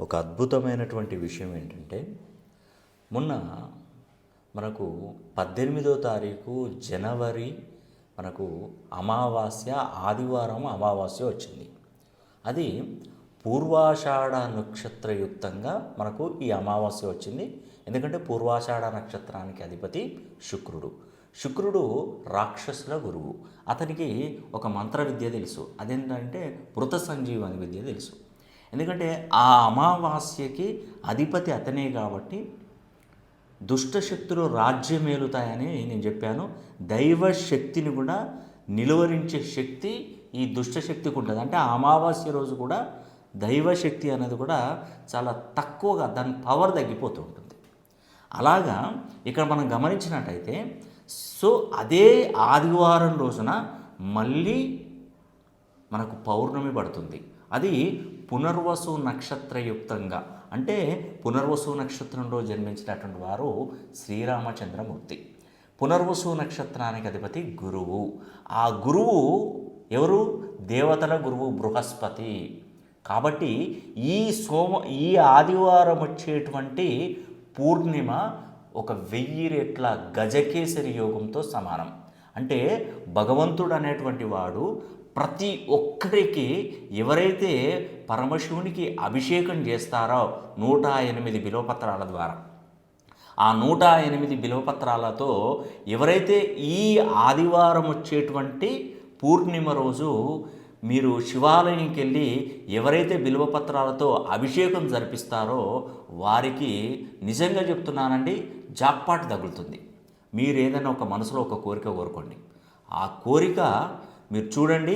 ఒక అద్భుతమైనటువంటి విషయం ఏంటంటే, మొన్న మనకు 18వ తారీఖు జనవరి మనకు అమావాస్య, ఆదివారం అమావాస్య వచ్చింది. అది పూర్వాషాఢ నక్షత్రయుక్తంగా మనకు ఈ అమావాస్య వచ్చింది. ఎందుకంటే పూర్వాషాఢ నక్షత్రానికి అధిపతి శుక్రుడు. శుక్రుడు రాక్షసుల గురువు. అతనికి ఒక మంత్ర విద్య తెలుసు. అదేంటంటే మృత సంజీవని విద్య తెలుసు. ఎందుకంటే ఆ అమావాస్యకి అధిపతి అతనే కాబట్టి దుష్టశక్తులు రాజ్యమేలుతాయని నేను చెప్పాను. దైవ శక్తిని కూడా నిలువరించే శక్తి ఈ దుష్టశక్తికి ఉంటుంది. అంటే ఆ అమావాస్య రోజు కూడా దైవశక్తి అనేది కూడా చాలా తక్కువగా దాని పవర్ తగ్గిపోతూ ఉంటుంది. అలాగా ఇక్కడ మనం గమనించినట్టయితే సో అదే ఆదివారం రోజున మళ్ళీ మనకు పౌర్ణమి పడుతుంది. అది పునర్వసు నక్షత్రయుక్తంగా, అంటే పునర్వసు నక్షత్రంలో జన్మించినటువంటి వారు శ్రీరామచంద్రమూర్తి. పునర్వసు నక్షత్రానికి అధిపతి గురువు. ఆ గురువు ఎవరు? దేవతల గురువు బృహస్పతి. కాబట్టి ఈ ఆదివారం వచ్చేటువంటి పూర్ణిమ ఒక 1000 రెట్ల గజకేసరి యోగంతో సమానం. అంటే భగవంతుడు అనేటువంటి వాడు ప్రతి ఒక్కరికి ఎవరైతే పరమశివునికి అభిషేకం చేస్తారో 108 బిల్వపత్రాల ద్వారా, ఆ 108 బిల్వపత్రాలతో ఎవరైతే ఈ ఆదివారం వచ్చేటువంటి పూర్ణిమ రోజు మీరు శివాలయంకి వెళ్ళి ఎవరైతే బిల్వపత్రాలతో అభిషేకం జరిపిస్తారో వారికి నిజంగా చెప్తున్నానండి, జాక్పాట్ తగులుతుంది. మీరు ఏదైనా ఒక మనసులో ఒక కోరిక కోరుకోండి. ఆ కోరిక మీరు చూడండి,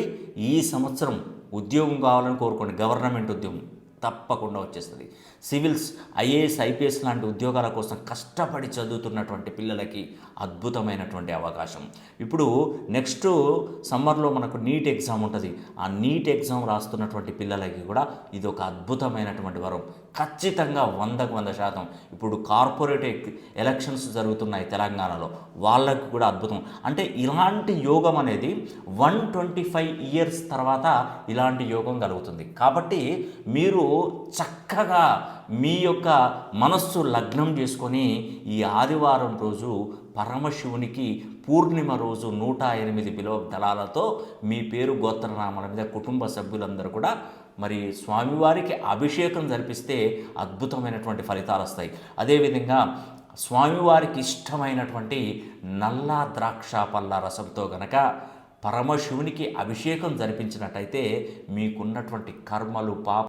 ఈ సంవత్సరం ఉద్యోగం కావాలని కోరుకోండి. గవర్నమెంట్ ఉద్యోగం తప్పకుండా వచ్చేస్తుంది. సివిల్స్, ఐఏఎస్, ఐపీఎస్ లాంటి ఉద్యోగాల కోసం కష్టపడి చదువుతున్నటువంటి పిల్లలకి అద్భుతమైనటువంటి అవకాశం. ఇప్పుడు నెక్స్ట్ సమ్మర్లో మనకు నీట్ ఎగ్జామ్ ఉంటుంది. ఆ నీట్ ఎగ్జామ్ రాస్తున్నటువంటి పిల్లలకి కూడా ఇది ఒక అద్భుతమైనటువంటి వరం. ఖచ్చితంగా 100కు 100%. ఇప్పుడు కార్పొరేట్ ఎలక్షన్స్ జరుగుతున్నాయి తెలంగాణలో, వాళ్ళకి కూడా అద్భుతం. అంటే ఇలాంటి యోగం అనేది 125 ఇయర్స్ తర్వాత ఇలాంటి యోగం కలుగుతుంది. కాబట్టి మీరు చక్కగా మీ యొక్క మనస్సు లగ్నం చేసుకొని ఈ ఆదివారం రోజు పరమశివునికి పూర్ణిమ రోజు 108 బిల్వ దళాలతో మీ పేరు గోత్రనామాల మీద కుటుంబ సభ్యులందరూ కూడా మరి స్వామివారికి అభిషేకం జరిపిస్తే అద్భుతమైనటువంటి ఫలితాలు వస్తాయి. అదేవిధంగా స్వామివారికి ఇష్టమైనటువంటి నల్ల ద్రాక్ష పళ్ళ రసంతో గనక పరమశివునికి అభిషేకం జరిపించినట్టయితే మీకున్నటువంటి కర్మలు,